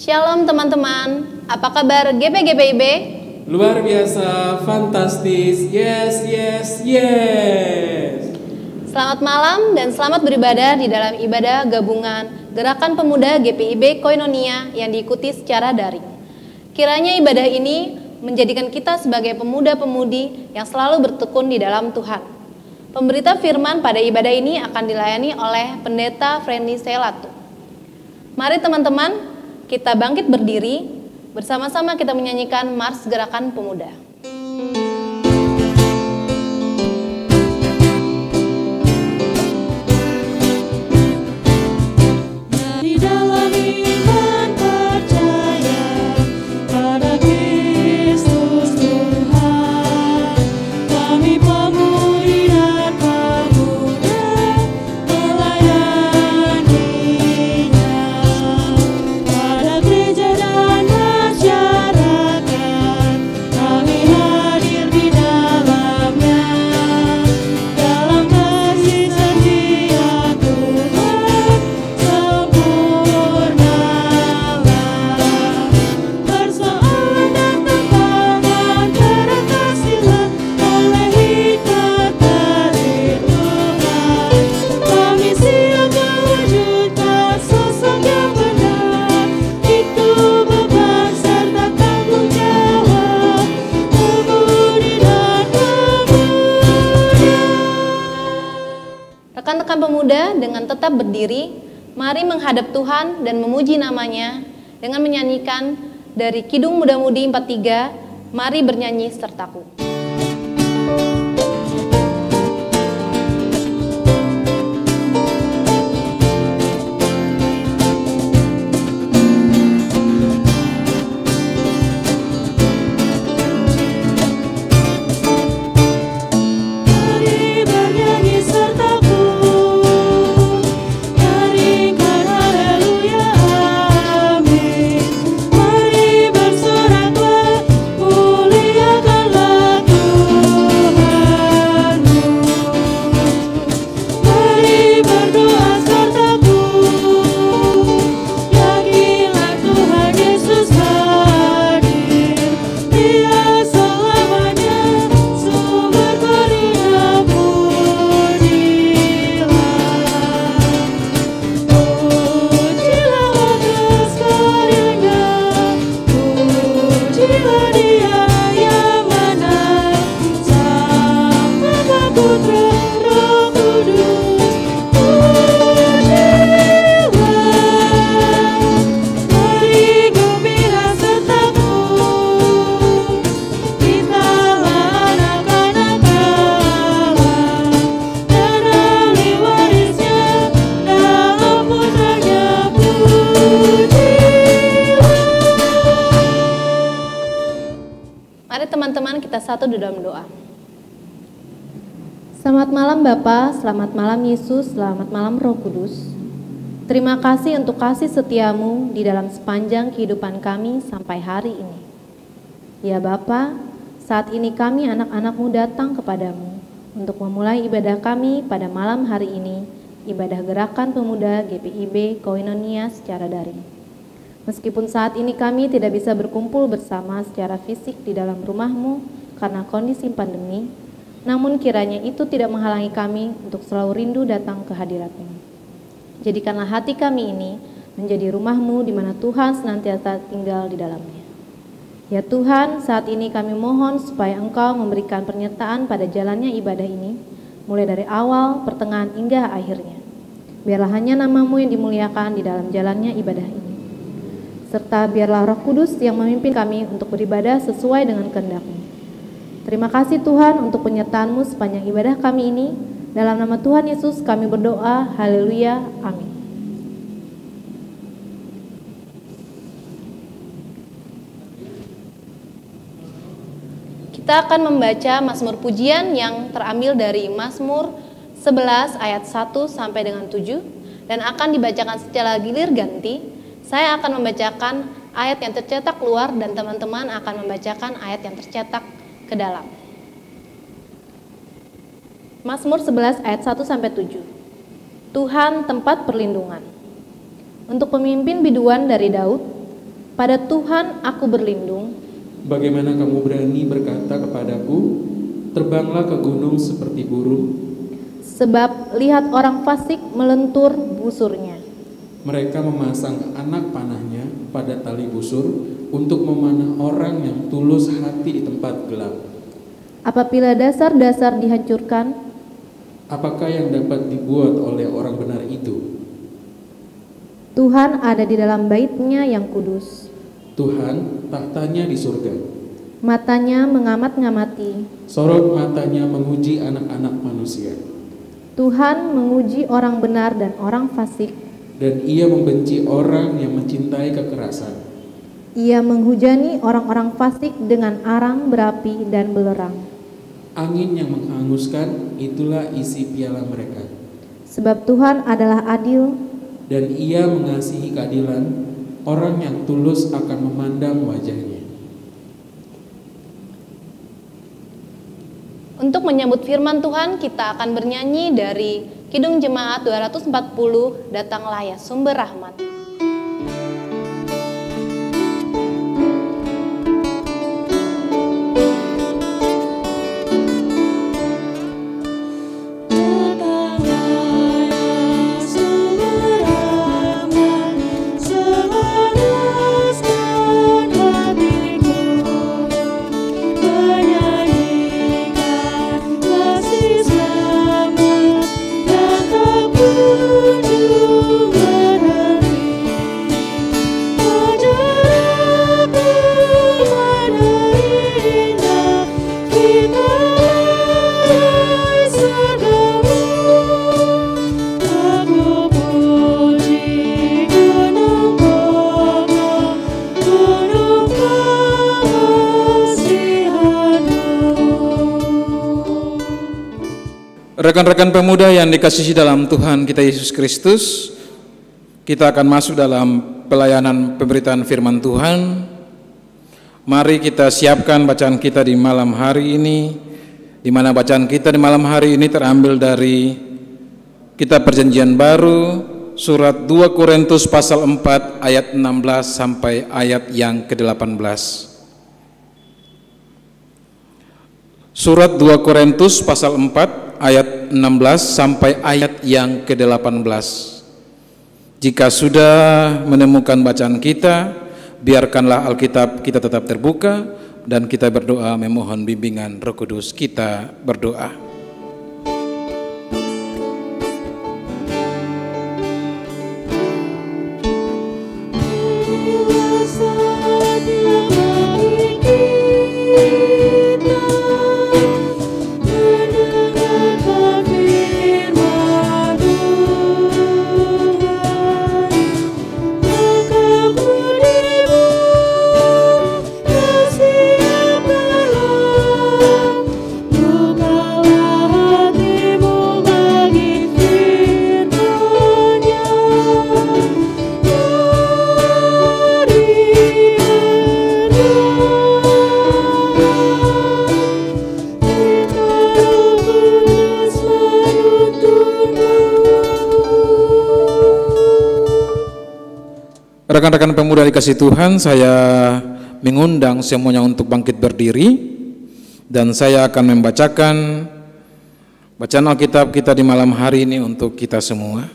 Shalom teman-teman, apa kabar GPGPIB? Luar biasa, fantastis, yes. Selamat malam dan selamat beribadah di dalam ibadah gabungan Gerakan Pemuda GPIB Koinonia yang diikuti secara daring. Kiranya ibadah ini menjadikan kita sebagai pemuda-pemudi yang selalu bertekun di dalam Tuhan. Pemberita firman pada ibadah ini akan dilayani oleh Pendeta Friendly Selatu. Mari teman-teman, kita bangkit berdiri, bersama-sama kita menyanyikan Mars Gerakan Pemuda. Rekan-rekan pemuda, dengan tetap berdiri, mari menghadap Tuhan dan memuji namanya dengan menyanyikan dari Kidung Muda-Mudi 43, mari bernyanyi sertaku. Teman-teman, kita satu di dalam doa. Selamat malam Bapa, selamat malam Yesus, selamat malam Roh Kudus. Terima kasih untuk kasih setiamu di dalam sepanjang kehidupan kami sampai hari ini. Ya Bapa, saat ini kami anak-anakmu datang kepadamu untuk memulai ibadah kami pada malam hari ini, ibadah Gerakan Pemuda GPIB Koinonia secara daring. Meskipun saat ini kami tidak bisa berkumpul bersama secara fisik di dalam rumah-Mu karena kondisi pandemi, namun kiranya itu tidak menghalangi kami untuk selalu rindu datang ke hadirat-Mu. Jadikanlah hati kami ini menjadi rumah-Mu di mana Tuhan senantiasa tinggal di dalamnya. Ya Tuhan, saat ini kami mohon supaya Engkau memberikan pernyataan pada jalannya ibadah ini, mulai dari awal, pertengahan, hingga akhirnya. Biarlah hanya nama-Mu yang dimuliakan di dalam jalannya ibadah ini. Serta biarlah Roh Kudus yang memimpin kami untuk beribadah sesuai dengan kehendak-Mu. Terima kasih Tuhan untuk penyertaan-Mu sepanjang ibadah kami ini. Dalam nama Tuhan Yesus kami berdoa, haleluya, amin. Kita akan membaca Mazmur pujian yang terambil dari Mazmur 11 ayat 1 sampai dengan 7 dan akan dibacakan secara gilir ganti. Saya akan membacakan ayat yang tercetak keluar dan teman-teman akan membacakan ayat yang tercetak ke dalam. Mazmur 11 ayat 1 sampai 7. Tuhan tempat perlindungan. Untuk pemimpin biduan dari Daud, pada Tuhan aku berlindung. Bagaimana kamu berani berkata kepadaku, terbanglah ke gunung seperti burung? Sebab lihat orang fasik melentur busurnya. Mereka memasang anak panahnya pada tali busur untuk memanah orang yang tulus hati di tempat gelap. Apabila dasar-dasar dihancurkan, apakah yang dapat dibuat oleh orang benar itu? Tuhan ada di dalam bait-Nya yang kudus. Tuhan tahtanya di surga. Matanya mengamat-ngamati. Sorot matanya menguji anak-anak manusia. Tuhan menguji orang benar dan orang fasik. Dan ia membenci orang yang mencintai kekerasan. Ia menghujani orang-orang fasik dengan arang berapi dan belerang. Angin yang menghanguskan, itulah isi piala mereka. Sebab Tuhan adalah adil. Dan ia mengasihi keadilan, orang yang tulus akan memandang wajahnya. Untuk menyambut firman Tuhan, kita akan bernyanyi dari Kidung Jemaat 240, Datanglah ya Sumber Rahmat. Rekan-rekan pemuda yang dikasihi dalam Tuhan kita Yesus Kristus, kita akan masuk dalam pelayanan pemberitaan firman Tuhan. Mari kita siapkan bacaan kita di malam hari ini, di mana bacaan kita di malam hari ini terambil dari Kitab Perjanjian Baru, surat 2 Korintus pasal 4 ayat 16 sampai ayat yang ke-18. Surat 2 Korintus pasal 4 ayat 16 sampai ayat yang ke-18. Jika sudah menemukan bacaan kita, biarkanlah Alkitab kita tetap terbuka dan kita berdoa memohon bimbingan Roh Kudus. Kita berdoa. Rekan-rekan pemuda dikasih Tuhan, saya mengundang semuanya untuk bangkit berdiri dan saya akan membacakan bacaan Alkitab kita di malam hari ini untuk kita semua.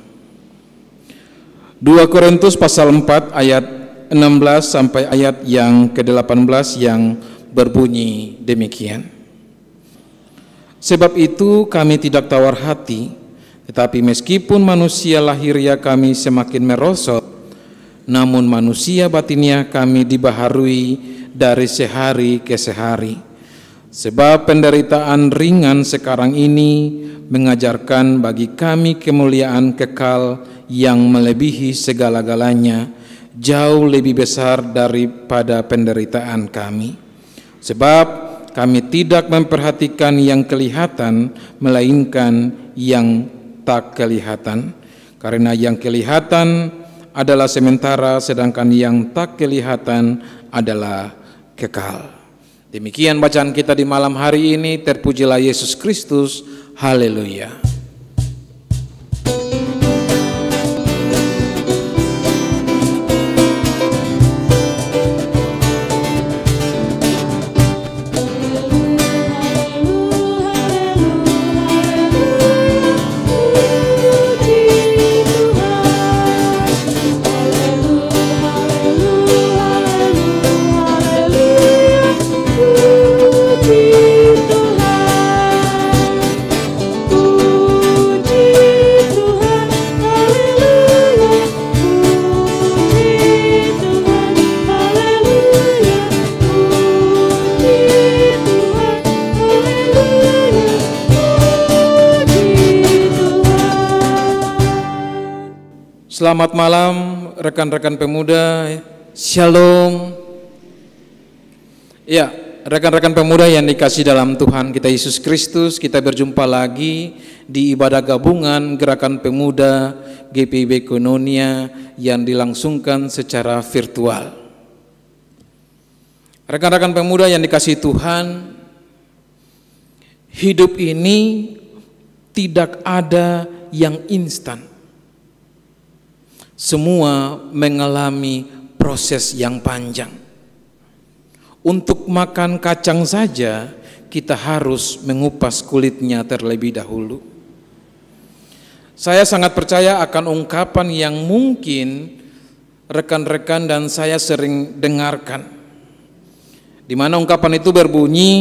2 Korintus pasal 4 ayat 16 sampai ayat yang ke-18 yang berbunyi demikian. Sebab itu kami tidak tawar hati, tetapi meskipun manusia lahiriah kami semakin merosot, namun manusia batinnya kami dibaharui dari sehari ke sehari. Sebab penderitaan ringan sekarang ini mengajarkan bagi kami kemuliaan kekal yang melebihi segala-galanya, jauh lebih besar daripada penderitaan kami. Sebab kami tidak memperhatikan yang kelihatan, melainkan yang tak kelihatan. Karena yang kelihatan adalah sementara, sedangkan yang tak kelihatan adalah kekal. Demikian bacaan kita di malam hari ini. Terpujilah Yesus Kristus. Haleluya. Selamat malam rekan-rekan pemuda, Shalom. Ya, rekan-rekan pemuda yang dikasihi dalam Tuhan kita Yesus Kristus, kita berjumpa lagi di ibadah gabungan Gerakan Pemuda GPIB Koinonia yang dilangsungkan secara virtual. Rekan-rekan pemuda yang dikasihi Tuhan, hidup ini tidak ada yang instan. Semua mengalami proses yang panjang. Untuk makan kacang saja, kita harus mengupas kulitnya terlebih dahulu. Saya sangat percaya akan ungkapan yang mungkin rekan-rekan dan saya sering dengarkan, di mana ungkapan itu berbunyi,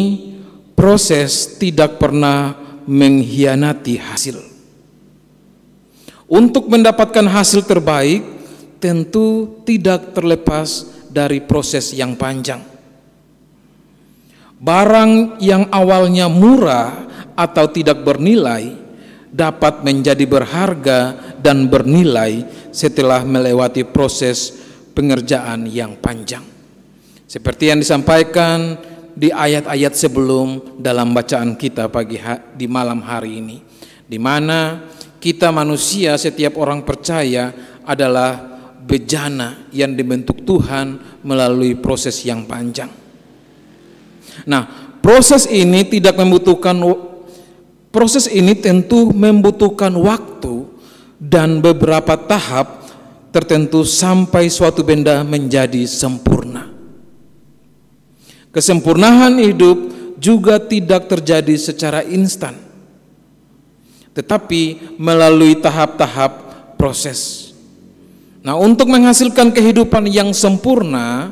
proses tidak pernah mengkhianati hasil. Untuk mendapatkan hasil terbaik tentu tidak terlepas dari proses yang panjang. Barang yang awalnya murah atau tidak bernilai dapat menjadi berharga dan bernilai setelah melewati proses pengerjaan yang panjang. Seperti yang disampaikan di ayat-ayat sebelum dalam bacaan kita di malam hari ini, di mana kita manusia, setiap orang percaya adalah bejana yang dibentuk Tuhan melalui proses yang panjang. Nah, proses ini tentu membutuhkan waktu dan beberapa tahap tertentu sampai suatu benda menjadi sempurna. Kesempurnaan hidup juga tidak terjadi secara instan, tetapi melalui tahap-tahap proses. Nah, untuk menghasilkan kehidupan yang sempurna,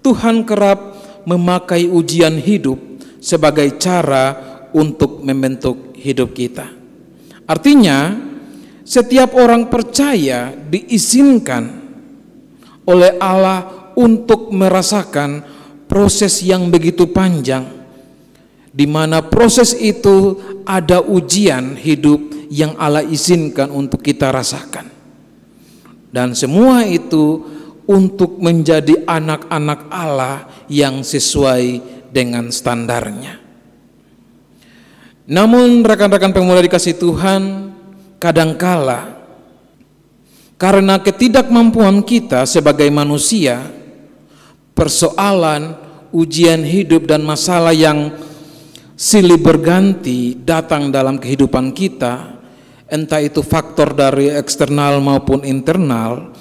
Tuhan kerap memakai ujian hidup sebagai cara untuk membentuk hidup kita. Artinya, setiap orang percaya diizinkan oleh Allah untuk merasakan proses yang begitu panjang, di mana proses itu ada ujian hidup yang Allah izinkan untuk kita rasakan. Dan semua itu untuk menjadi anak-anak Allah yang sesuai dengan standarnya. Namun rekan-rekan pemuda dikasihi Tuhan, kadangkala karena ketidakmampuan kita sebagai manusia, persoalan, ujian hidup dan masalah yang silih berganti datang dalam kehidupan kita, entah itu faktor dari eksternal maupun internal,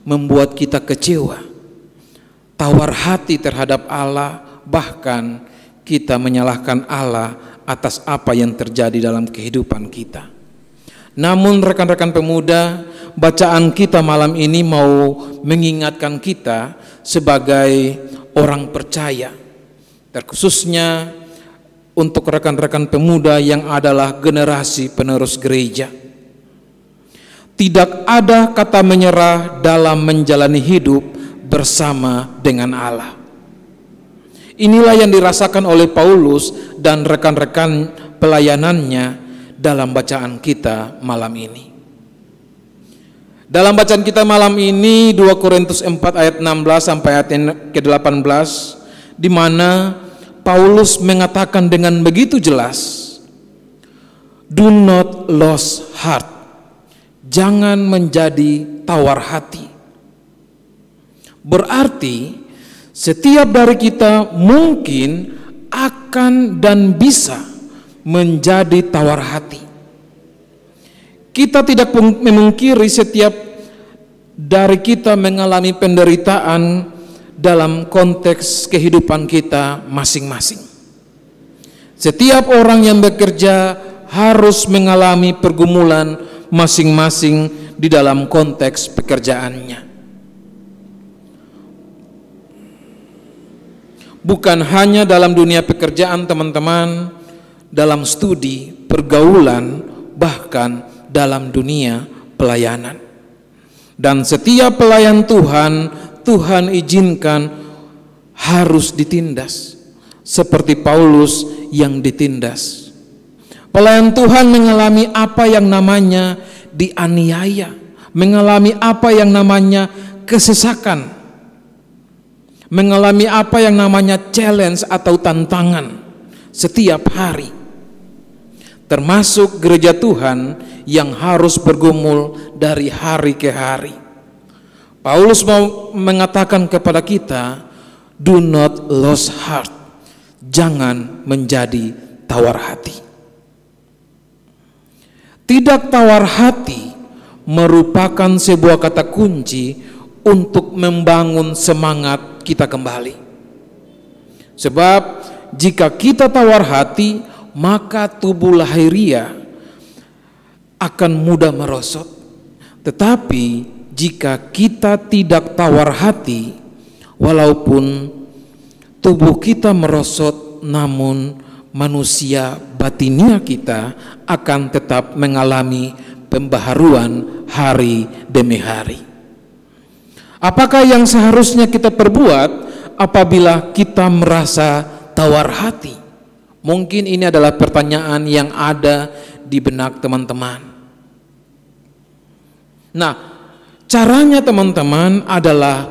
membuat kita kecewa, tawar hati terhadap Allah, bahkan kita menyalahkan Allah atas apa yang terjadi dalam kehidupan kita. Namun rekan-rekan pemuda, bacaan kita malam ini mau mengingatkan kita sebagai orang percaya, terkhususnya untuk rekan-rekan pemuda yang adalah generasi penerus gereja. Tidak ada kata menyerah dalam menjalani hidup bersama dengan Allah. Inilah yang dirasakan oleh Paulus dan rekan-rekan pelayanannya dalam bacaan kita malam ini. Dalam bacaan kita malam ini 2 Korintus 4 ayat 16 sampai ayat ke-18, di mana Paulus mengatakan dengan begitu jelas, do not lose heart. Jangan menjadi tawar hati. Berarti setiap dari kita mungkin akan dan bisa menjadi tawar hati. Kita tidak memungkiri setiap dari kita mengalami penderitaan dalam konteks kehidupan kita masing-masing. Setiap orang yang bekerja harus mengalami pergumulan masing-masing di dalam konteks pekerjaannya. Bukan hanya dalam dunia pekerjaan teman-teman, dalam studi, pergaulan, bahkan dalam dunia pelayanan. Dan setiap pelayan Tuhan, Tuhan izinkan harus ditindas seperti Paulus yang ditindas. Pelayan Tuhan mengalami apa yang namanya dianiaya, mengalami apa yang namanya kesesakan, mengalami apa yang namanya challenge atau tantangan setiap hari. Termasuk gereja Tuhan yang harus bergumul dari hari ke hari. Paulus mau mengatakan kepada kita, do not lose heart. Jangan menjadi tawar hati. Tidak tawar hati merupakan sebuah kata kunci untuk membangun semangat kita kembali. Sebab jika kita tawar hati, maka tubuh lahiriah akan mudah merosot. Tetapi jika kita tidak tawar hati, walaupun tubuh kita merosot, namun manusia batinia kita akan tetap mengalami pembaharuan hari demi hari. Apakah yang seharusnya kita perbuat apabila kita merasa tawar hati? Mungkin ini adalah pertanyaan yang ada di benak teman-teman. Nah, caranya teman-teman adalah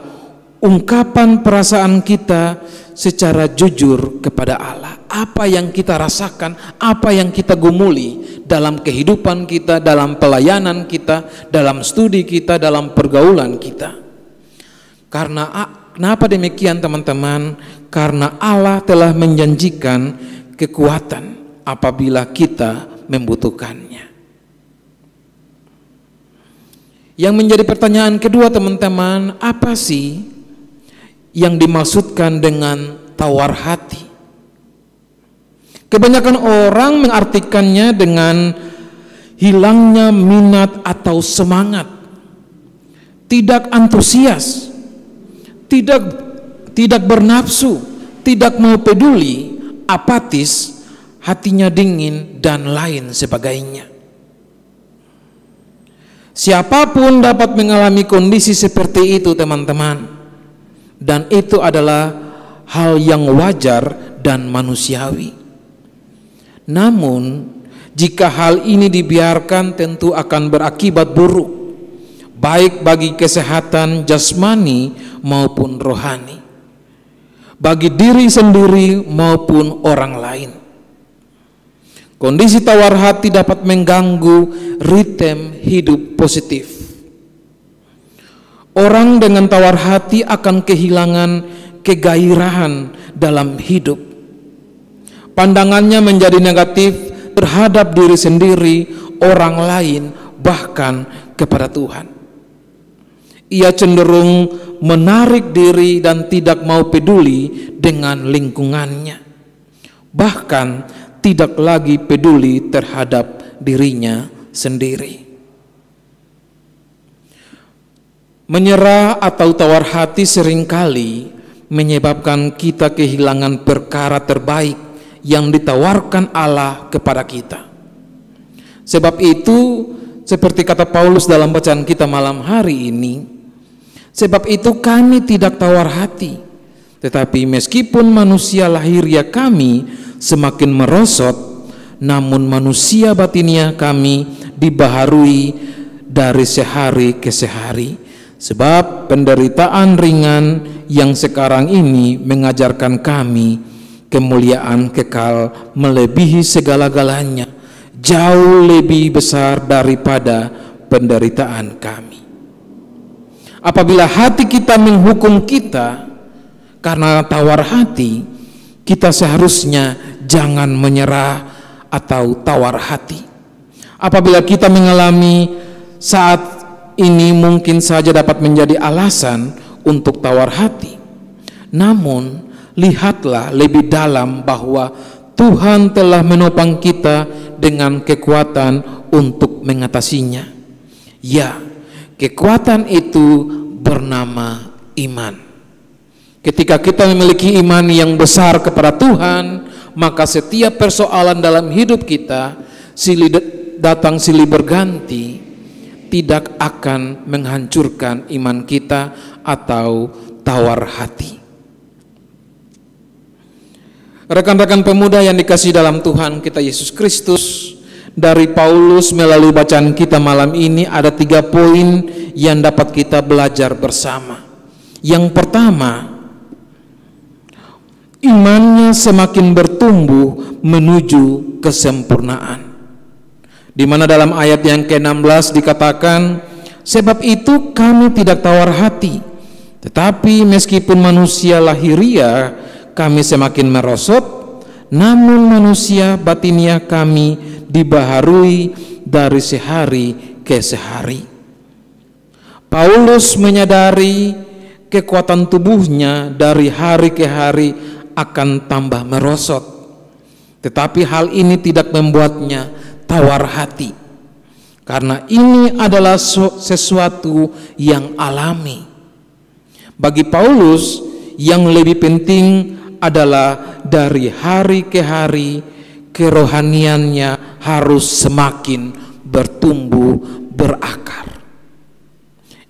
ungkapan perasaan kita secara jujur kepada Allah. Apa yang kita rasakan, apa yang kita gumuli dalam kehidupan kita, dalam pelayanan kita, dalam studi kita, dalam pergaulan kita. Karena kenapa demikian teman-teman? Karena Allah telah menjanjikan kekuatan apabila kita membutuhkannya. Yang menjadi pertanyaan kedua teman-teman, apa sih yang dimaksudkan dengan tawar hati? Kebanyakan orang mengartikannya dengan hilangnya minat atau semangat, tidak antusias, tidak bernafsu, tidak mau peduli, apatis, hatinya dingin, dan lain sebagainya. Siapapun dapat mengalami kondisi seperti itu teman-teman, dan itu adalah hal yang wajar dan manusiawi. Namun jika hal ini dibiarkan tentu akan berakibat buruk, baik bagi kesehatan jasmani maupun rohani, bagi diri sendiri maupun orang lain. Kondisi tawar hati dapat mengganggu ritme hidup positif. Orang dengan tawar hati akan kehilangan kegairahan dalam hidup. Pandangannya menjadi negatif terhadap diri sendiri, orang lain, bahkan kepada Tuhan. Ia cenderung menarik diri dan tidak mau peduli dengan lingkungannya, bahkan tidak lagi peduli terhadap dirinya sendiri. Menyerah atau tawar hati seringkali menyebabkan kita kehilangan perkara terbaik yang ditawarkan Allah kepada kita. Sebab itu, seperti kata Paulus dalam bacaan kita malam hari ini, sebab itu kami tidak tawar hati, tetapi meskipun manusia lahiriah kami semakin merosot, namun manusia batinia kami dibaharui dari sehari ke sehari. Sebab penderitaan ringan yang sekarang ini mengajarkan kami kemuliaan kekal melebihi segala-galanya, jauh lebih besar daripada penderitaan kami. Apabila hati kita menghukum kita karena tawar hati, kita seharusnya jangan menyerah atau tawar hati. Apabila kita mengalami saat ini mungkin saja dapat menjadi alasan untuk tawar hati, namun lihatlah lebih dalam bahwa Tuhan telah menopang kita dengan kekuatan untuk mengatasinya. Ya, kekuatan itu bernama iman. Ketika kita memiliki iman yang besar kepada Tuhan, maka setiap persoalan dalam hidup kita, silih datang silih berganti, tidak akan menghancurkan iman kita atau tawar hati. Rekan-rekan pemuda yang dikasihi dalam Tuhan kita Yesus Kristus, dari Paulus melalui bacaan kita malam ini ada 3 poin yang dapat kita belajar bersama. Yang pertama, imannya semakin bertumbuh menuju kesempurnaan. Di mana dalam ayat yang ke-16 dikatakan, sebab itu kami tidak tawar hati, tetapi meskipun manusia lahiria kami semakin merosot, namun manusia batinia kami dibaharui dari sehari ke sehari. Paulus menyadari kekuatan tubuhnya dari hari ke hari akan tambah merosot, tetapi hal ini tidak membuatnya tawar hati, karena ini adalah sesuatu yang alami. Bagi Paulus, yang lebih penting adalah dari hari ke hari kerohaniannya harus semakin bertumbuh berakar.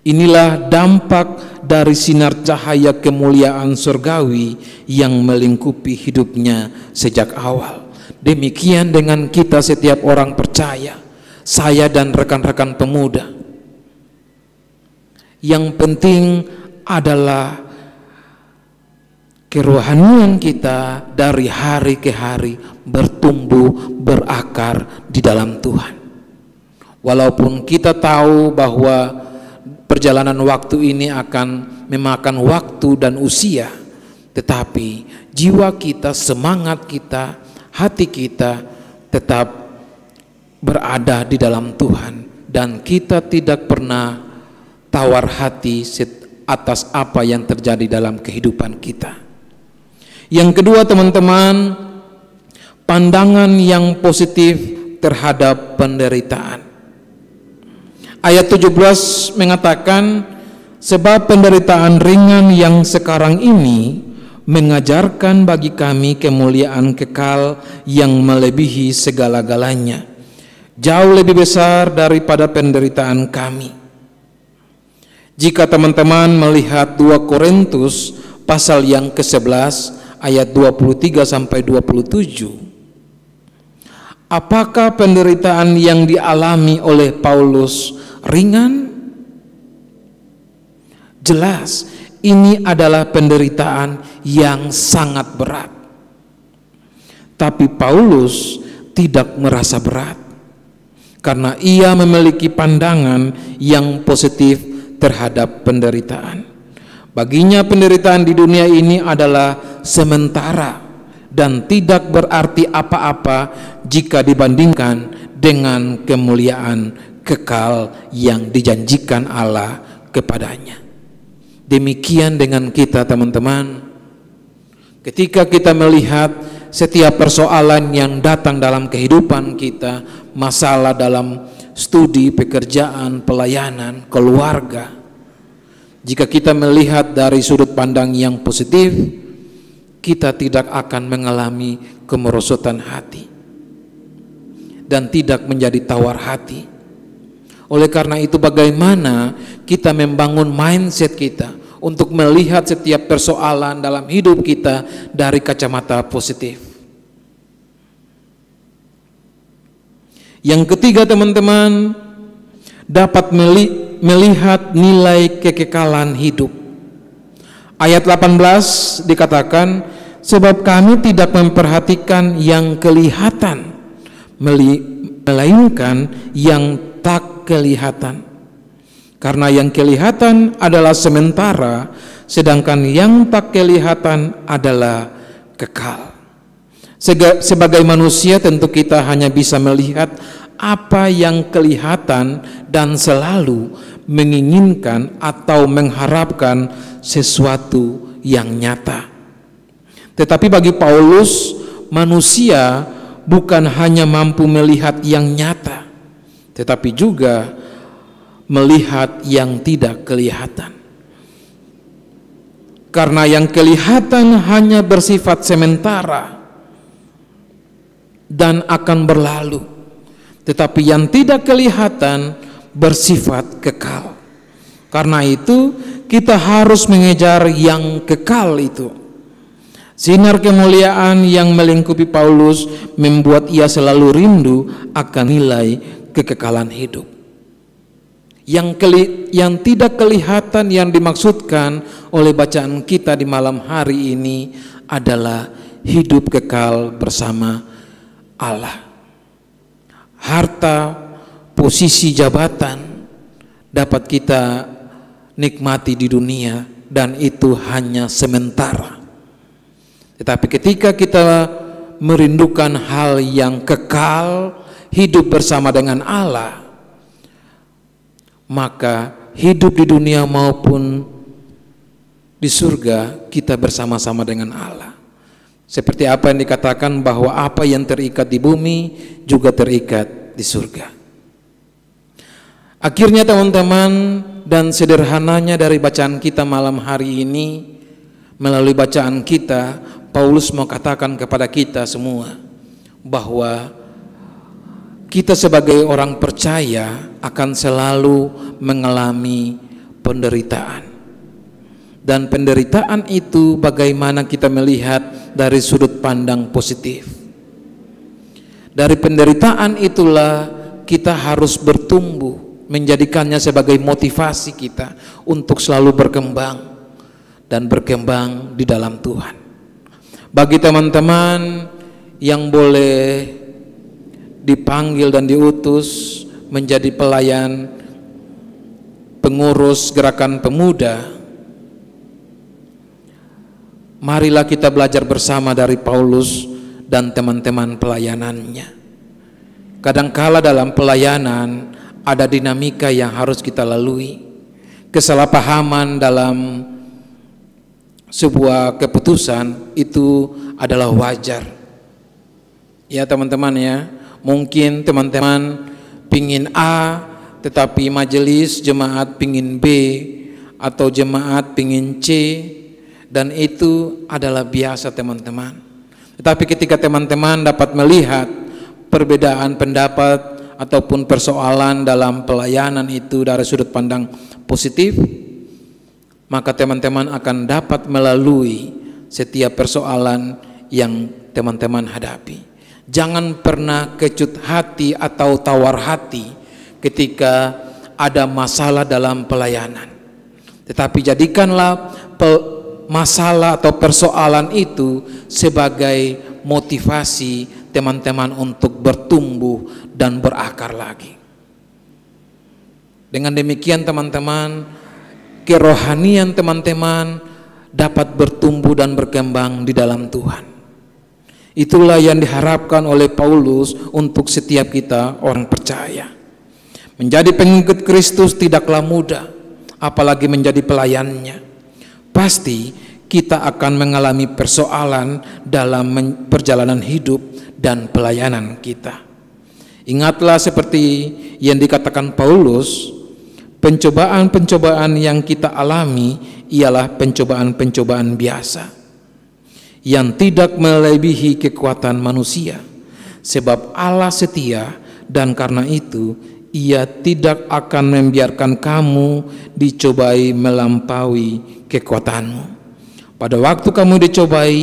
Inilah dampak dari sinar cahaya kemuliaan surgawi yang melingkupi hidupnya sejak awal. Demikian dengan kita setiap orang percaya, saya dan rekan-rekan pemuda. Yang penting adalah kerohanian kita dari hari ke hari bertumbuh berakar di dalam Tuhan. Walaupun kita tahu bahwa perjalanan waktu ini akan memakan waktu dan usia, tetapi jiwa kita, semangat kita, hati kita tetap berada di dalam Tuhan, dan kita tidak pernah tawar hati atas apa yang terjadi dalam kehidupan kita. Yang kedua, teman-teman, pandangan yang positif terhadap penderitaan. Ayat 17 mengatakan, sebab penderitaan ringan yang sekarang ini mengajarkan bagi kami kemuliaan kekal yang melebihi segala-galanya, jauh lebih besar daripada penderitaan kami. Jika teman-teman melihat 2 Korintus pasal yang ke-11 ayat 23 sampai 27, apakah penderitaan yang dialami oleh Paulus ringan? Jelas, ini adalah penderitaan yang sangat berat. Tapi Paulus tidak merasa berat, karena ia memiliki pandangan yang positif terhadap penderitaan. Baginya penderitaan di dunia ini adalah sementara dan tidak berarti apa-apa jika dibandingkan dengan kemuliaan kekal yang dijanjikan Allah kepadanya. Demikian dengan kita, teman-teman. Ketika kita melihat setiap persoalan yang datang dalam kehidupan kita, masalah dalam studi, pekerjaan, pelayanan, keluarga, jika kita melihat dari sudut pandang yang positif, kita tidak akan mengalami kemerosotan hati dan tidak menjadi tawar hati. Oleh karena itu, bagaimana kita membangun mindset kita untuk melihat setiap persoalan dalam hidup kita dari kacamata positif. Yang ketiga, teman-teman, dapat melihat nilai kekekalan hidup. Ayat 18 dikatakan, sebab kami tidak memperhatikan yang kelihatan, melainkan yang tak kelihatan. Karena yang kelihatan adalah sementara, sedangkan yang tak kelihatan adalah kekal. Sebagai manusia tentu kita hanya bisa melihat apa yang kelihatan dan selalu menginginkan atau mengharapkan sesuatu yang nyata. Tetapi bagi Paulus, manusia bukan hanya mampu melihat yang nyata, tetapi juga melihat yang tidak kelihatan. Karena yang kelihatan hanya bersifat sementara dan akan berlalu, tetapi yang tidak kelihatan bersifat kekal. Karena itu kita harus mengejar yang kekal itu. Sinar kemuliaan yang melingkupi Paulus membuat ia selalu rindu akan nilai kekekalan hidup. Yang tidak kelihatan yang dimaksudkan oleh bacaan kita di malam hari ini adalah hidup kekal bersama Allah. Harta, posisi jabatan dapat kita nikmati di dunia dan itu hanya sementara. Tetapi ketika kita merindukan hal yang kekal, hidup bersama dengan Allah, maka hidup di dunia maupun di surga kita bersama-sama dengan Allah. Seperti apa yang dikatakan bahwa apa yang terikat di bumi juga terikat di surga. Akhirnya teman-teman, dan sederhananya dari bacaan kita malam hari ini, melalui bacaan kita, Paulus mau katakan kepada kita semua bahwa kita sebagai orang percaya akan selalu mengalami penderitaan. Dan penderitaan itu bagaimana kita melihat dari sudut pandang positif. Dari penderitaan itulah kita harus bertumbuh, menjadikannya sebagai motivasi kita untuk selalu berkembang dan berkembang di dalam Tuhan. Bagi teman-teman yang boleh dipanggil dan diutus menjadi pelayan pengurus gerakan pemuda, marilah kita belajar bersama dari Paulus dan teman-teman pelayanannya. Kadangkala dalam pelayanan ada dinamika yang harus kita lalui, kesalahpahaman dalam sebuah keputusan itu adalah wajar. Ya teman-teman ya, mungkin teman-teman pingin A tetapi majelis jemaat pingin B atau jemaat pingin C, dan itu adalah biasa teman-teman. Tetapi ketika teman-teman dapat melihat perbedaan pendapat ataupun persoalan dalam pelayanan itu dari sudut pandang positif, maka teman-teman akan dapat melalui setiap persoalan yang teman-teman hadapi. Jangan pernah kecut hati atau tawar hati ketika ada masalah dalam pelayanan. Tetapi jadikanlah masalah atau persoalan itu sebagai motivasi teman-teman untuk bertumbuh dan berakar lagi. Dengan demikian teman-teman, kerohanian teman-teman dapat bertumbuh dan berkembang di dalam Tuhan. Itulah yang diharapkan oleh Paulus untuk setiap kita orang percaya. Menjadi pengikut Kristus tidaklah mudah, apalagi menjadi pelayannya. Pasti kita akan mengalami persoalan dalam perjalanan hidup dan pelayanan kita. Ingatlah seperti yang dikatakan Paulus, pencobaan-pencobaan yang kita alami ialah pencobaan-pencobaan biasa yang tidak melebihi kekuatan manusia, sebab Allah setia dan karena itu Ia tidak akan membiarkan kamu dicobai melampaui kekuatanmu. Pada waktu kamu dicobai,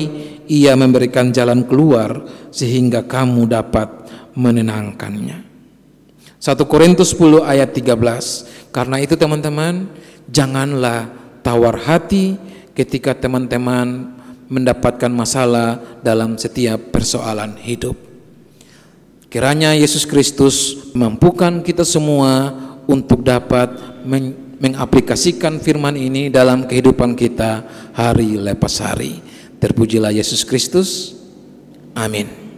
Ia memberikan jalan keluar sehingga kamu dapat menenangkannya. 1 Korintus 10 ayat 13. Karena itu teman-teman, janganlah tawar hati ketika teman-teman mendapatkan masalah dalam setiap persoalan hidup. Kiranya Yesus Kristus mampukan kita semua untuk dapat mengaplikasikan firman ini dalam kehidupan kita hari lepas hari. Terpujilah Yesus Kristus. Amin.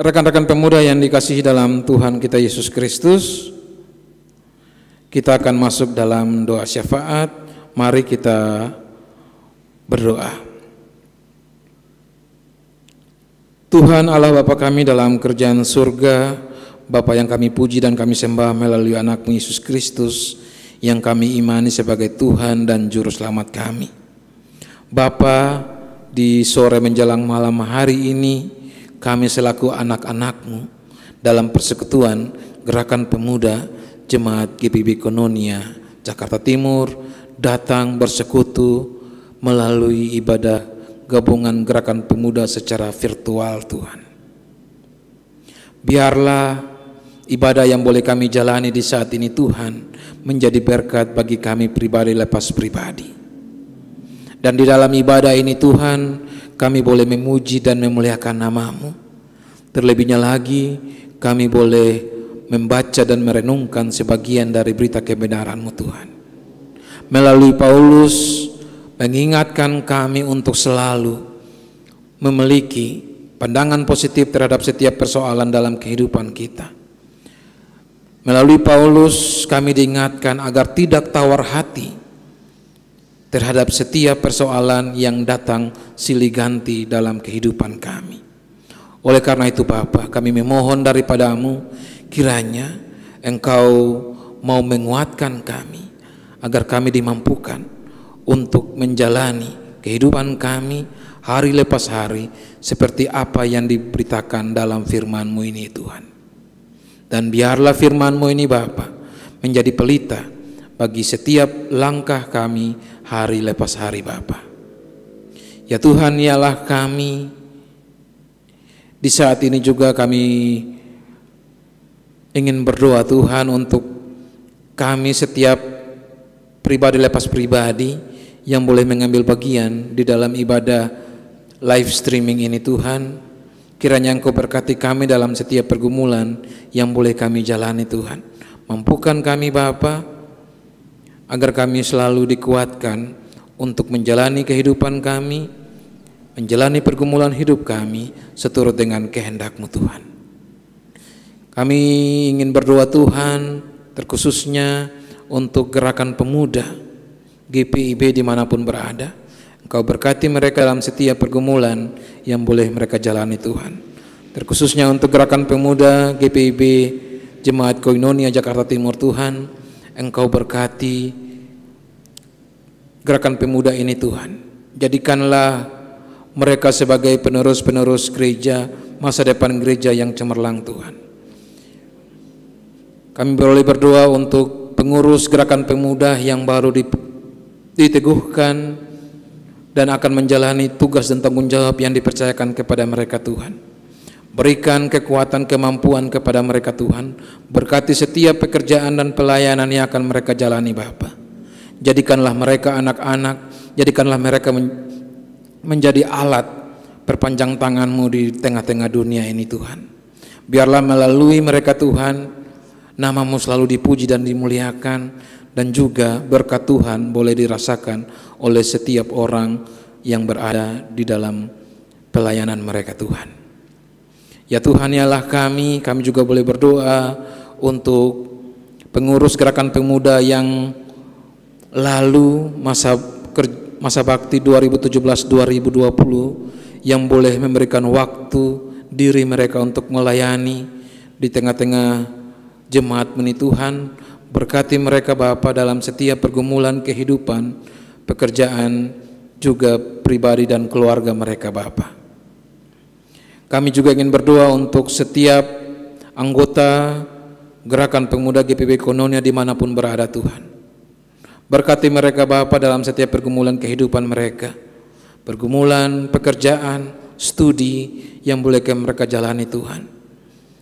Rekan-rekan pemuda yang dikasihi dalam Tuhan kita Yesus Kristus, kita akan masuk dalam doa syafaat. Mari kita berdoa. Tuhan Allah Bapa kami dalam kerjaan surga, Bapa yang kami puji dan kami sembah melalui anak-Mu Yesus Kristus yang kami imani sebagai Tuhan dan Juru Selamat kami. Bapa, di sore menjelang malam hari ini, kami selaku anak-anak-Mu dalam persekutuan Gerakan Pemuda Jemaat GPIB Koinonia Jakarta Timur datang bersekutu melalui ibadah gabungan Gerakan Pemuda secara virtual Tuhan. Biarlah ibadah yang boleh kami jalani di saat ini Tuhan menjadi berkat bagi kami pribadi lepas pribadi. Dan di dalam ibadah ini Tuhan, kami boleh memuji dan memuliakan nama-Mu. Terlebihnya lagi, kami boleh membaca dan merenungkan sebagian dari berita kebenaran-Mu Tuhan. Melalui Paulus, mengingatkan kami untuk selalu memiliki pandangan positif terhadap setiap persoalan dalam kehidupan kita. Melalui Paulus, kami diingatkan agar tidak tawar hati terhadap setiap persoalan yang datang silih ganti dalam kehidupan kami. Oleh karena itu Bapa, kami memohon daripada-Mu, kiranya Engkau mau menguatkan kami, agar kami dimampukan untuk menjalani kehidupan kami hari lepas hari, seperti apa yang diberitakan dalam firman-Mu ini Tuhan. Dan biarlah firman-Mu ini Bapa menjadi pelita bagi setiap langkah kami hari lepas hari Bapa. Ya Tuhan, ialah kami di saat ini juga kami ingin berdoa Tuhan untuk kami setiap pribadi lepas pribadi yang boleh mengambil bagian di dalam ibadah live streaming ini Tuhan. Kiranya Engkau berkati kami dalam setiap pergumulan yang boleh kami jalani Tuhan. Mampukan kami Bapa, agar kami selalu dikuatkan untuk menjalani kehidupan kami, menjalani pergumulan hidup kami seturut dengan kehendak-Mu Tuhan. Kami ingin berdoa Tuhan, terkhususnya untuk Gerakan Pemuda GPIB dimanapun berada. Engkau berkati mereka dalam setiap pergumulan yang boleh mereka jalani Tuhan. Terkhususnya untuk Gerakan Pemuda GPIB Jemaat Koinonia Jakarta Timur Tuhan, Engkau berkati Gerakan Pemuda ini Tuhan. Jadikanlah mereka sebagai penerus-penerus gereja masa depan gereja yang cemerlang Tuhan. Kami boleh berdoa untuk pengurus gerakan pemuda yang baru diteguhkan dan akan menjalani tugas dan tanggung jawab yang dipercayakan kepada mereka Tuhan. Berikan kekuatan, kemampuan kepada mereka Tuhan. Berkati setiap pekerjaan dan pelayanan yang akan mereka jalani Bapa. Jadikanlah mereka anak-anak, jadikanlah mereka menjadi alat perpanjang tangan-Mu di tengah-tengah dunia ini Tuhan. Biarlah melalui mereka Tuhan, nama-Mu selalu dipuji dan dimuliakan, dan juga berkat Tuhan boleh dirasakan oleh setiap orang yang berada di dalam pelayanan mereka Tuhan. Ya Tuhan, ialah kami juga boleh berdoa untuk pengurus gerakan pemuda yang lalu masa bakti 2017-2020 yang boleh memberikan waktu diri mereka untuk melayani di tengah-tengah jemaat ini Tuhan. Berkati mereka Bapa dalam setiap pergumulan kehidupan, pekerjaan, juga pribadi dan keluarga mereka Bapa. Kami juga ingin berdoa untuk setiap anggota gerakan pemuda GPB Kononia dimanapun berada Tuhan. Berkati mereka Bapa dalam setiap pergumulan kehidupan mereka, pergumulan pekerjaan, studi yang boleh mereka jalani Tuhan.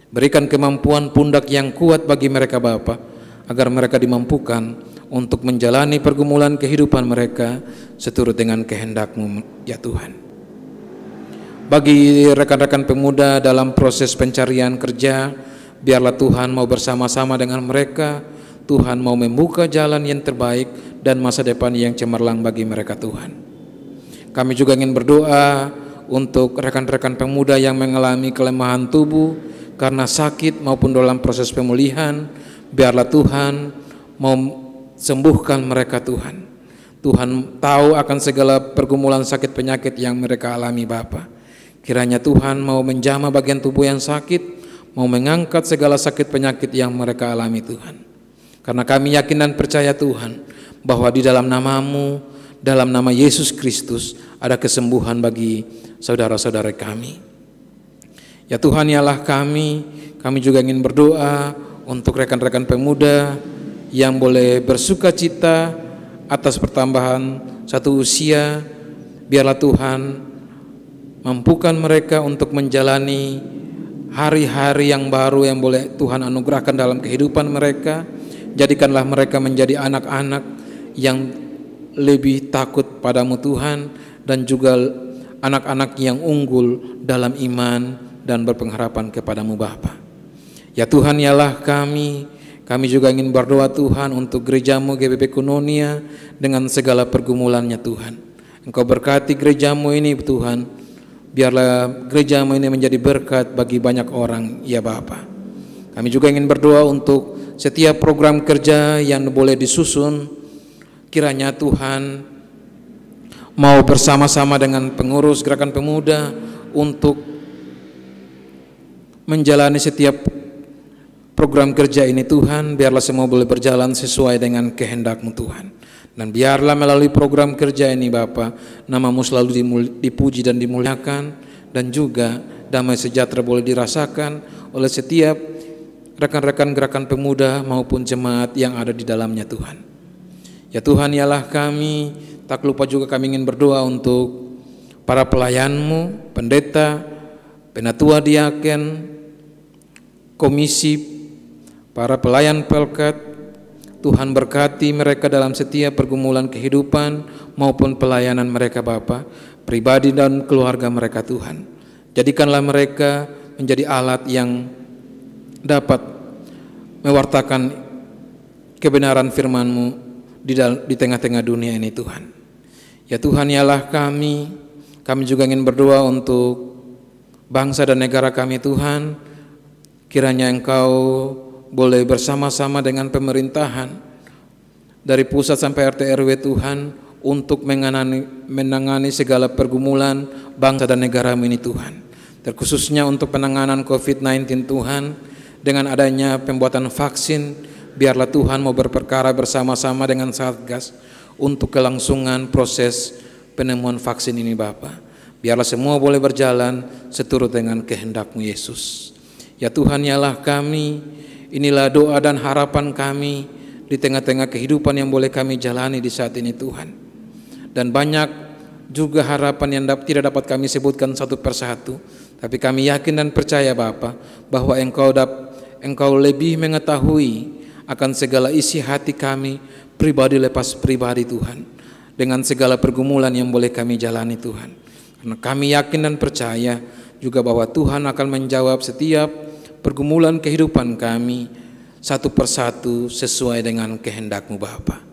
Berikan kemampuan pundak yang kuat bagi mereka Bapa, agar mereka dimampukan untuk menjalani pergumulan kehidupan mereka seturut dengan kehendak-Mu ya Tuhan. Bagi rekan-rekan pemuda dalam proses pencarian kerja, biarlah Tuhan mau bersama-sama dengan mereka. Tuhan mau membuka jalan yang terbaik dan masa depan yang cemerlang bagi mereka Tuhan. Kami juga ingin berdoa untuk rekan-rekan pemuda yang mengalami kelemahan tubuh karena sakit maupun dalam proses pemulihan. Biarlah Tuhan mau sembuhkan mereka Tuhan. Tuhan tahu akan segala pergumulan sakit penyakit yang mereka alami Bapa. Kiranya Tuhan mau menjamah bagian tubuh yang sakit, mau mengangkat segala sakit penyakit yang mereka alami Tuhan. Karena kami yakin dan percaya Tuhan, bahwa di dalam nama-Mu, dalam nama Yesus Kristus, ada kesembuhan bagi saudara-saudara kami. Ya Tuhan, ialah kami juga ingin berdoa untuk rekan-rekan pemuda yang boleh bersuka cita atas pertambahan satu usia. Biarlah Tuhan mampukan mereka untuk menjalani hari-hari yang baru yang boleh Tuhan anugerahkan dalam kehidupan mereka. Jadikanlah mereka menjadi anak-anak yang lebih takut padamu Tuhan, dan juga anak-anak yang unggul dalam iman dan berpengharapan kepadamu Bapa. Ya Tuhan, ialah kami juga ingin berdoa Tuhan untuk gereja-Mu GPB Kononia dengan segala pergumulannya Tuhan. Engkau berkati gereja-Mu ini Tuhan. Biarlah gereja-Mu ini menjadi berkat bagi banyak orang ya Bapa. Kami juga ingin berdoa untuk setiap program kerja yang boleh disusun. Kiranya Tuhan mau bersama-sama dengan pengurus gerakan pemuda untuk menjalani setiap program kerja ini Tuhan. Biarlah semua boleh berjalan sesuai dengan kehendak-Mu Tuhan. Dan biarlah melalui program kerja ini Bapa, nama-Mu selalu dipuji dan dimuliakan, dan juga damai sejahtera boleh dirasakan oleh setiap rekan-rekan gerakan pemuda maupun jemaat yang ada di dalamnya Tuhan. Ya Tuhan, ialah kami, tak lupa juga kami ingin berdoa untuk para pelayan-Mu, pendeta, penatua diaken, komisi, para pelayan pelkat. Tuhan berkati mereka dalam setiap pergumulan kehidupan maupun pelayanan mereka Bapa, pribadi dan keluarga mereka Tuhan. Jadikanlah mereka menjadi alat yang dapat mewartakan kebenaran firman-Mu di tengah-tengah dunia ini Tuhan. Ya Tuhan, ialah kami juga ingin berdoa untuk bangsa dan negara kami Tuhan. Kiranya Engkau boleh bersama-sama dengan pemerintahan dari pusat sampai RT RW Tuhan untuk menangani segala pergumulan bangsa dan negara ini Tuhan. Terkhususnya untuk penanganan COVID-19 Tuhan, dengan adanya pembuatan vaksin, biarlah Tuhan mau berperkara bersama-sama dengan Satgas untuk kelangsungan proses penemuan vaksin ini Bapa. Biarlah semua boleh berjalan seturut dengan kehendak-Mu Yesus. Ya Tuhan, ya Allah kami, inilah doa dan harapan kami di tengah-tengah kehidupan yang boleh kami jalani di saat ini Tuhan. Dan banyak juga harapan yang tidak dapat kami sebutkan satu persatu, tapi kami yakin dan percaya Bapa bahwa Engkau lebih mengetahui akan segala isi hati kami, pribadi lepas pribadi Tuhan, dengan segala pergumulan yang boleh kami jalani Tuhan. Karena kami yakin dan percaya juga bahwa Tuhan akan menjawab setiap pergumulan kehidupan kami satu persatu sesuai dengan kehendak-Mu Bapa.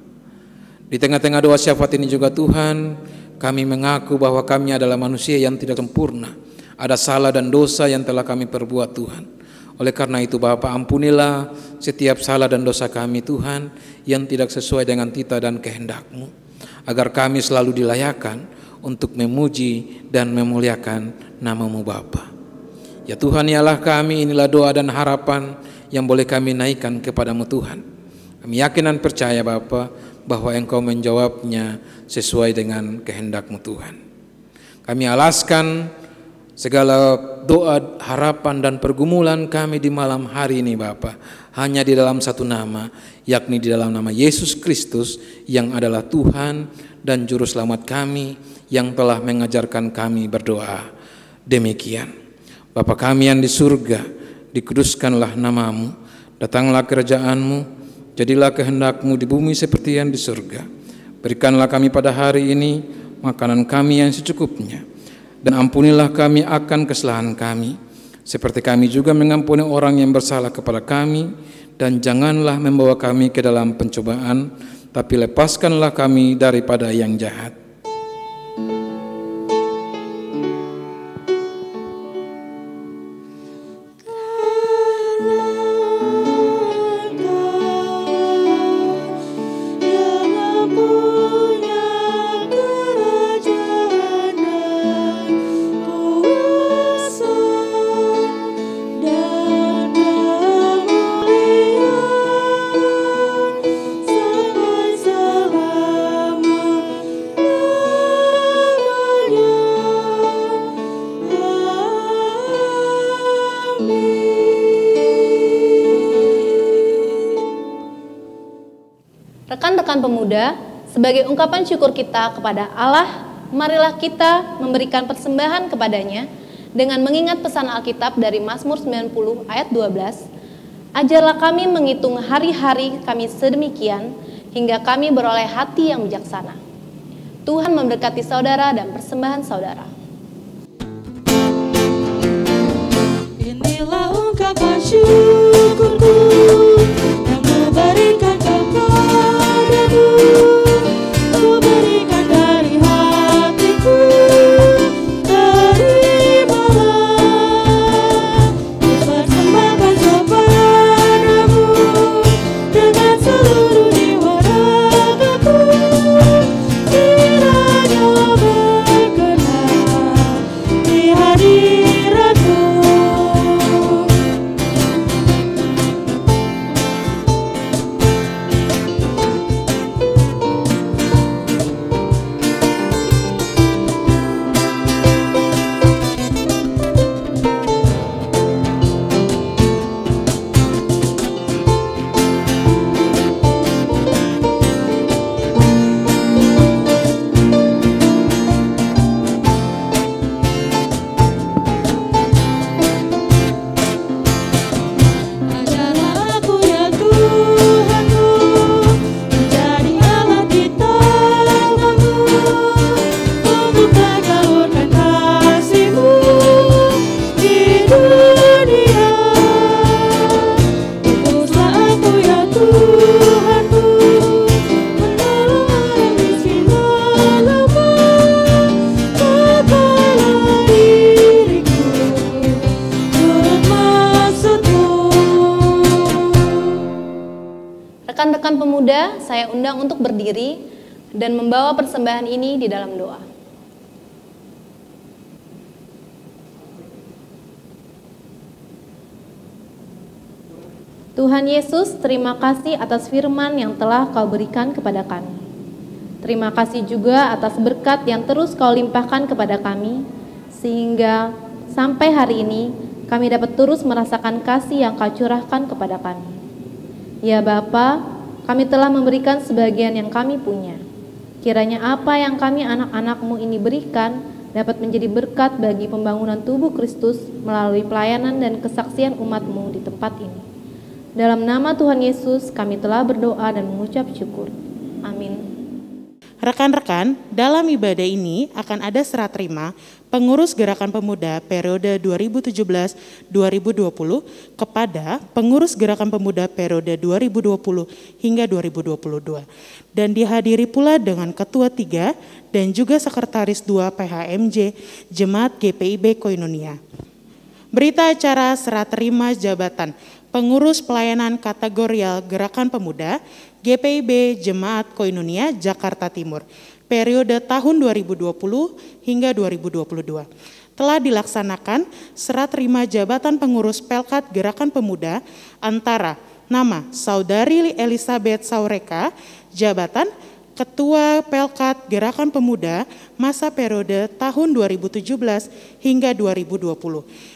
Di tengah-tengah doa syafaat ini juga Tuhan, kami mengaku bahwa kami adalah manusia yang tidak sempurna. Ada salah dan dosa yang telah kami perbuat Tuhan. Oleh karena itu Bapa, ampunilah setiap salah dan dosa kami Tuhan yang tidak sesuai dengan titah dan kehendak-Mu, agar kami selalu dilayakkan untuk memuji dan memuliakan nama-Mu Bapa. Ya Tuhan, ya Allah kami, inilah doa dan harapan yang boleh kami naikkan kepada-Mu Tuhan. Kami yakin dan percaya Bapa bahwa Engkau menjawabnya sesuai dengan kehendak-Mu Tuhan. Kami alaskan segala doa, harapan dan pergumulan kami di malam hari ini Bapa hanya di dalam satu nama, yakni di dalam nama Yesus Kristus yang adalah Tuhan dan Juru Selamat kami, yang telah mengajarkan kami berdoa. Demikian. Bapa kami yang di surga, dikuduskanlah nama-Mu, datanglah kerajaan-Mu, jadilah kehendak-Mu di bumi seperti yang di surga. Berikanlah kami pada hari ini makanan kami yang secukupnya, dan ampunilah kami akan kesalahan kami, seperti kami juga mengampuni orang yang bersalah kepada kami, dan janganlah membawa kami ke dalam pencobaan, tapi lepaskanlah kami daripada yang jahat. Rekan-rekan pemuda, sebagai ungkapan syukur kita kepada Allah, marilah kita memberikan persembahan kepadanya dengan mengingat pesan Alkitab dari Mazmur 90 ayat 12. Ajarlah kami menghitung hari-hari kami sedemikian, hingga kami beroleh hati yang bijaksana. Tuhan memberkati saudara dan persembahan saudara. Inilah ungkapan syukurku yang kuberikan kepadamu, kuberikan dari hatiku, terimalah, kupersembahkan kepadamu dengan seluruh jiwa ragaku, kiranya berkenan di hadiratmu. Ajarlah aku ya Tuhanku, menjadi alat di tangan-Mu, untuk menyalurkan kasih-Mu di dunia. Utuslah aku ya Tuhanku, menolong orang miskin dan lemah, kekalah diriku, turut maksud-Mu. Rekan-rekan pemuda, saya undang untuk berdiri dan membawa persembahan ini di dalam doa. Tuhan Yesus, terima kasih atas firman yang telah Kau berikan kepada kami. Terima kasih juga atas berkat yang terus Kau limpahkan kepada kami, sehingga sampai hari ini kami dapat terus merasakan kasih yang Kau curahkan kepada kami. Ya Bapa, kami telah memberikan sebagian yang kami punya. Kiranya apa yang kami anak-anak-Mu ini berikan dapat menjadi berkat bagi pembangunan tubuh Kristus melalui pelayanan dan kesaksian umat-Mu di tempat ini. Dalam nama Tuhan Yesus kami telah berdoa dan mengucap syukur. Amin. Rekan-rekan, dalam ibadah ini akan ada serah terima pengurus Gerakan Pemuda periode 2017-2020 kepada pengurus Gerakan Pemuda periode 2020 hingga 2022. Dan dihadiri pula dengan Ketua 3 dan juga Sekretaris 2 PHMJ Jemaat GPIB Koinonia. Berita acara serah terima jabatan pengurus pelayanan kategorial Gerakan Pemuda GPIB Jemaat Koinonia Jakarta Timur periode tahun 2020 hingga 2022. Telah dilaksanakan serah terima jabatan pengurus Pelkat Gerakan Pemuda antara nama Saudari Elizabeth Saureka, jabatan Ketua Pelkat Gerakan Pemuda masa periode tahun 2017 hingga 2020.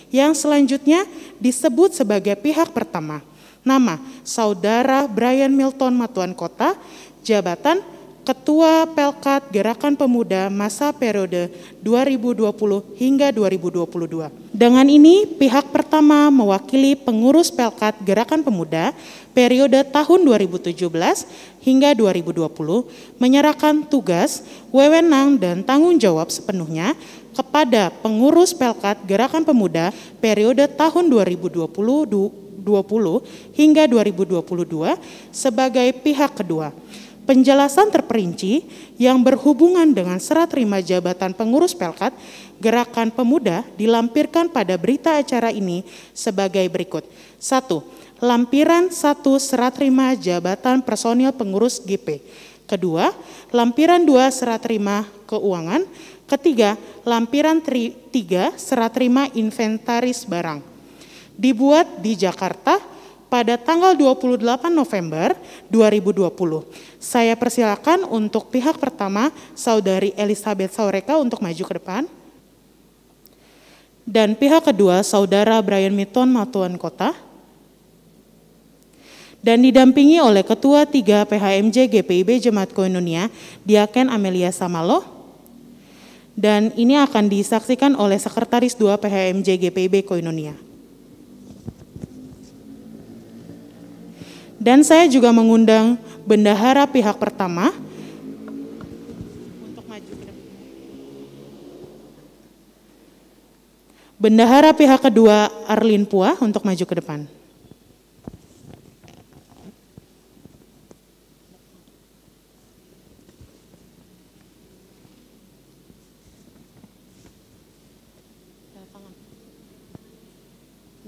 Yang selanjutnya disebut sebagai pihak pertama. Nama Saudara Brian Milton Matuan Kota, jabatan Ketua Pelkat Gerakan Pemuda masa periode 2020 hingga 2022. Dengan ini pihak pertama mewakili pengurus Pelkat Gerakan Pemuda periode tahun 2017 hingga 2020 menyerahkan tugas, wewenang dan tanggung jawab sepenuhnya kepada pengurus Pelkat Gerakan Pemuda periode tahun 2020 hingga 2022 sebagai pihak kedua. Penjelasan terperinci yang berhubungan dengan serah terima jabatan pengurus Pelkat Gerakan Pemuda dilampirkan pada berita acara ini sebagai berikut. 1. Lampiran 1 serah terima jabatan personil pengurus GP. Kedua, lampiran 2 serah terima keuangan. Ketiga, lampiran 3 serah terima inventaris barang. Dibuat di Jakarta pada tanggal 28 November 2020. Saya persilakan untuk pihak pertama Saudari Elizabeth Saureka untuk maju ke depan. Dan pihak kedua Saudara Brian Milton Matuan Kota. Dan didampingi oleh Ketua 3 PHMJ GPIB Jemaat Koinonia, Diaken Amelia Samalo. Dan ini akan disaksikan oleh Sekretaris 2 PHMJ GPIB Koinonia. Dan saya juga mengundang bendahara pihak pertama untuk maju ke depan. Bendahara pihak kedua Arlin Pua untuk maju ke depan.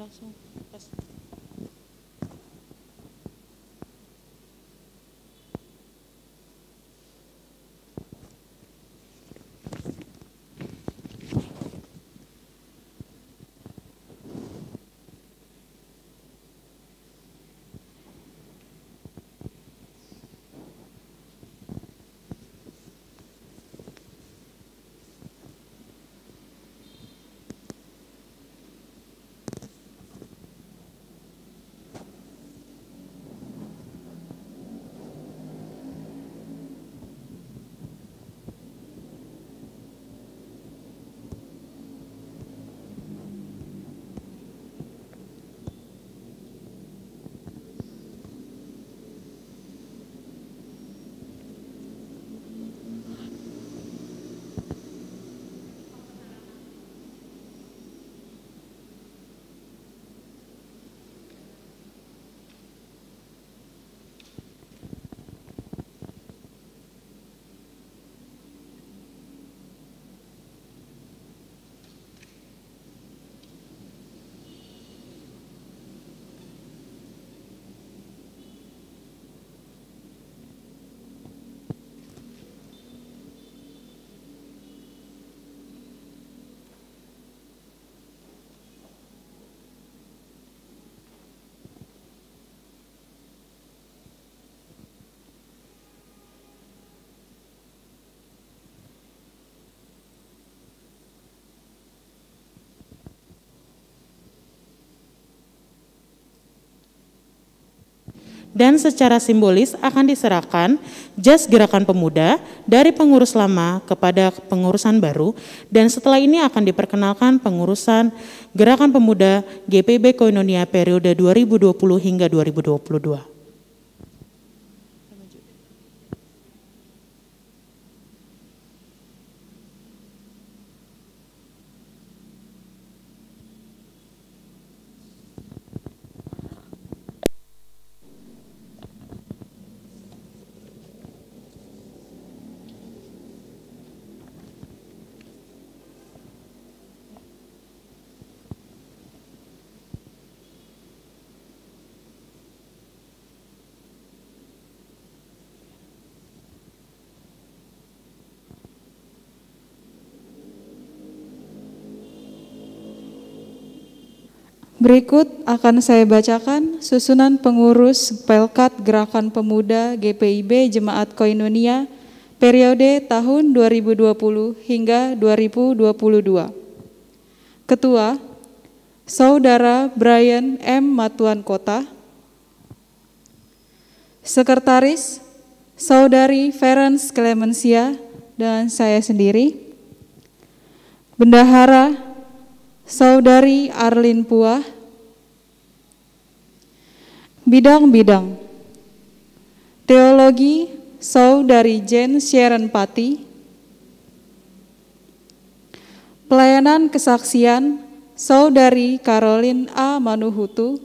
Langsung pas. Dan secara simbolis akan diserahkan jas gerakan pemuda dari pengurus lama kepada pengurusan baru, dan setelah ini akan diperkenalkan pengurusan gerakan pemuda GPIB Koinonia periode 2020 hingga 2022. Berikut akan saya bacakan susunan pengurus Pelkat Gerakan Pemuda GPIB Jemaat Koinonia periode tahun 2020 hingga 2022. Ketua, Saudara Brian M. Matuan Kota. Sekretaris, Saudari Ference Clemencia dan saya sendiri. Bendahara, Saudari Arlin Puah. Bidang-bidang Teologi, Saudari Jen Sharon Pati. Pelayanan kesaksian, Saudari Caroline A. Manuhutu.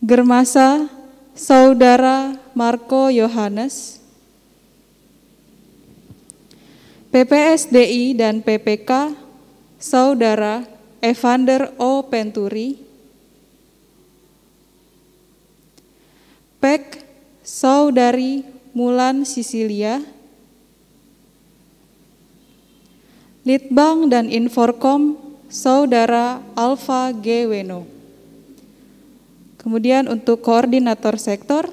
Germasa, Saudara Marco Yohanes. PPSDI dan PPK, Saudara Evander O. Penturi. PEK, Saudari Mulan Sisilia. Litbang dan Inforkom, Saudara Alfa G. Weno. Kemudian untuk koordinator sektor,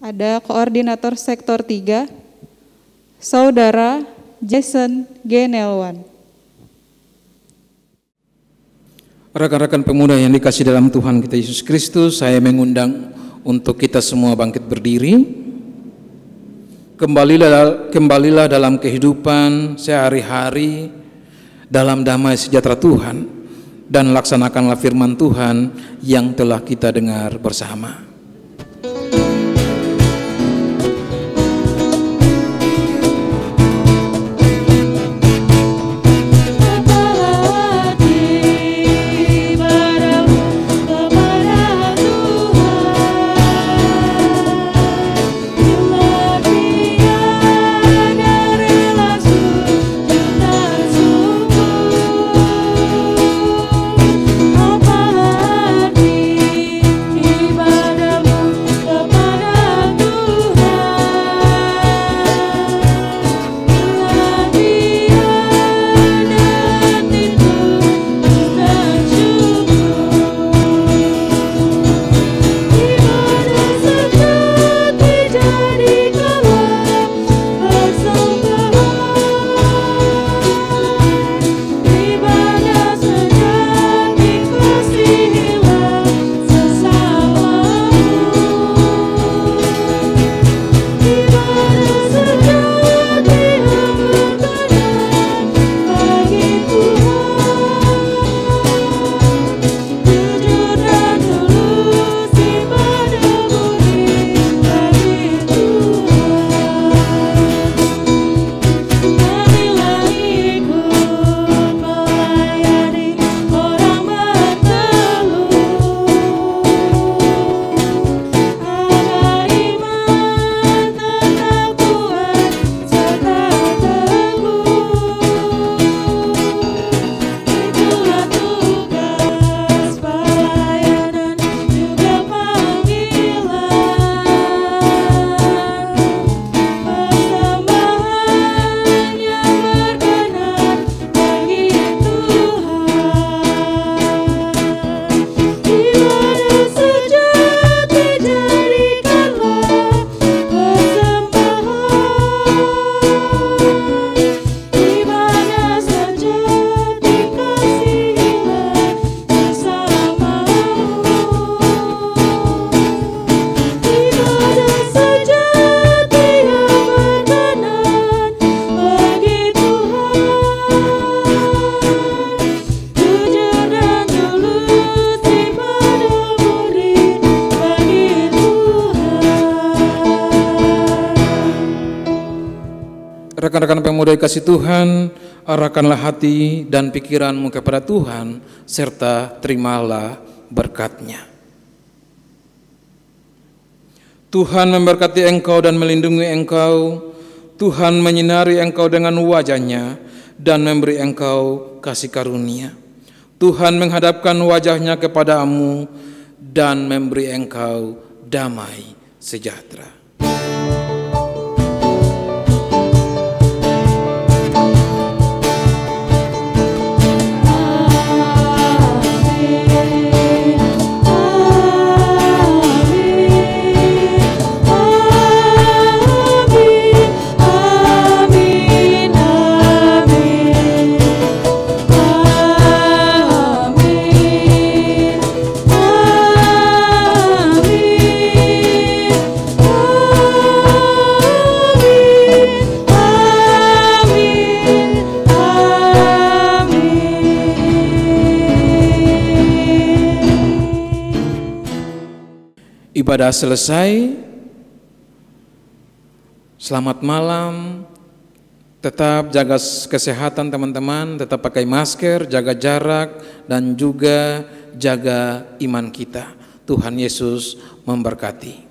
ada koordinator sektor 3, Saudara Jason G. Nelwan. Rekan-rekan pemuda yang dikasih dalam Tuhan kita Yesus Kristus, saya mengundang untuk kita semua bangkit berdiri. Kembalilah dalam kehidupan sehari-hari dalam damai sejahtera Tuhan, dan laksanakanlah firman Tuhan yang telah kita dengar bersama. Ibadah rekan-rekan pemuda kasih Tuhan, arahkanlah hati dan pikiranmu kepada Tuhan, serta terimalah berkat-Nya. Tuhan memberkati engkau dan melindungi engkau. Tuhan menyinari engkau dengan wajah-Nya dan memberi engkau kasih karunia. Tuhan menghadapkan wajah-Nya kepadamu dan memberi engkau damai sejahtera. Ibadah selesai. Selamat malam. Tetap jaga kesehatan teman-teman, tetap pakai masker, jaga jarak, dan juga jaga iman kita. Tuhan Yesus memberkati.